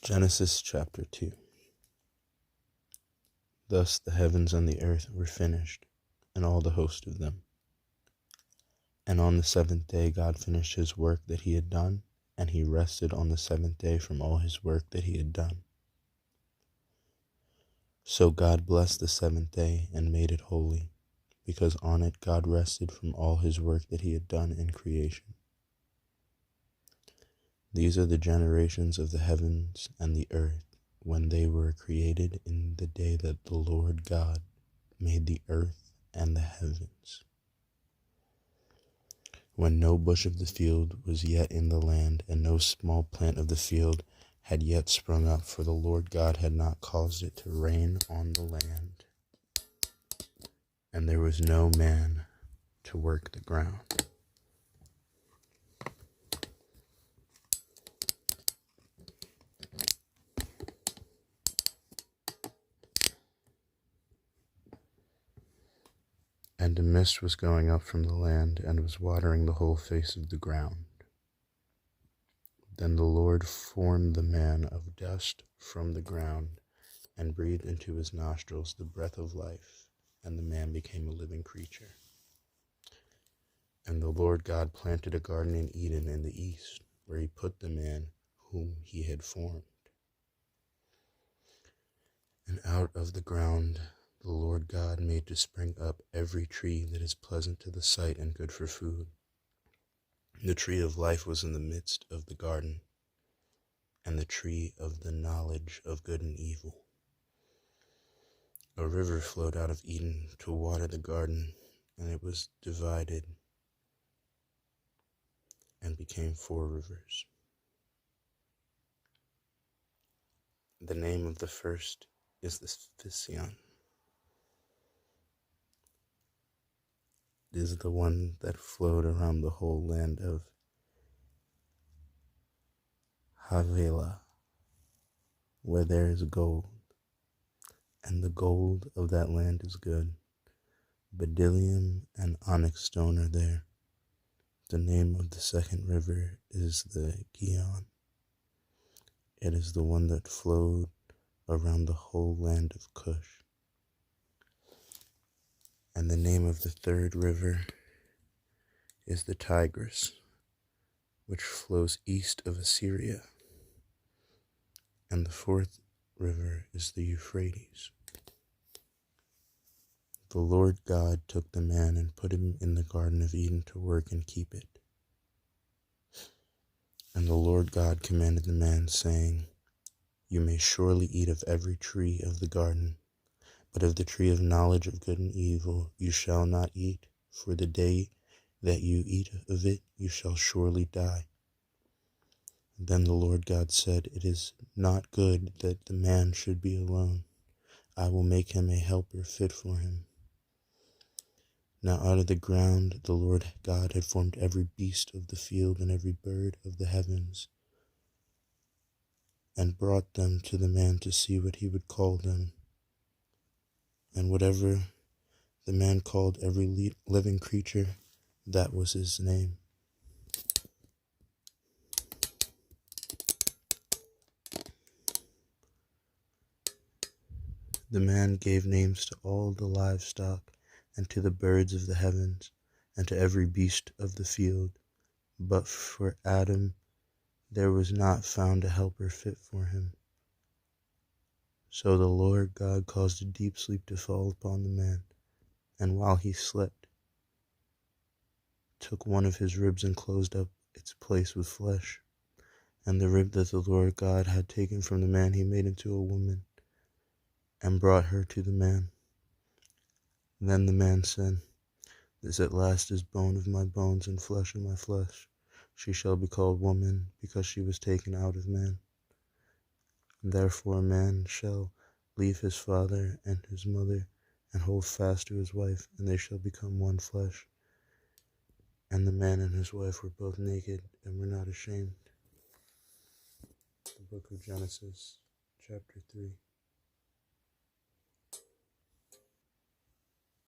Genesis chapter 2. Thus the heavens and the earth were finished, and all the host of them. And on the seventh day God finished his work that he had done, and he rested on the seventh day from all his work that he had done. So God blessed the seventh day and made it holy, because on it God rested from all his work that he had done in creation. These are the generations of the heavens and the earth when they were created in the day that the Lord God made the earth and the heavens. When no bush of the field was yet in the land, and no small plant of the field had yet sprung up, for the Lord God had not caused it to rain on the land, and there was no man to work the ground. And a mist was going up from the land, and was watering the whole face of the ground. Then the Lord formed the man of dust from the ground, and breathed into his nostrils the breath of life, and the man became a living creature. And the Lord God planted a garden in Eden in the east, where he put the man whom he had formed. And out of the ground the Lord God made to spring up every tree that is pleasant to the sight and good for food. The tree of life was in the midst of the garden, and the tree of the knowledge of good and evil. A river flowed out of Eden to water the garden, and it was divided and became 4 rivers. The name of the first is the Pison. It is the one that flowed around the whole land of Havilah, where there is gold, and the gold of that land is good. Bdellium and onyx stone are there. The name of the second river is the Gihon. It is the one that flowed around the whole land of Cush. And the name of the third river is the Tigris, which flows east of Assyria. And the fourth river is the Euphrates. The Lord God took the man and put him in the Garden of Eden to work and keep it. And the Lord God commanded the man, saying, You may surely eat of every tree of the garden, but of the tree of knowledge of good and evil you shall not eat, for the day that you eat of it you shall surely die. Then the Lord God said, It is not good that the man should be alone. I will make him a helper fit for him. Now out of the ground the Lord God had formed every beast of the field and every bird of the heavens, and brought them to the man to see what he would call them. And whatever the man called every living creature, that was his name. The man gave names to all the livestock, and to the birds of the heavens, and to every beast of the field. But for Adam there was not found a helper fit for him. So the Lord God caused a deep sleep to fall upon the man, and while he slept, took one of his ribs and closed up its place with flesh. And the rib that the Lord God had taken from the man he made into a woman, and brought her to the man. Then the man said, This at last is bone of my bones and flesh of my flesh. She shall be called woman, because she was taken out of man. And therefore a man shall leave his father and his mother, and hold fast to his wife, and they shall become one flesh. And the man and his wife were both naked, and were not ashamed. The book of Genesis, chapter 3.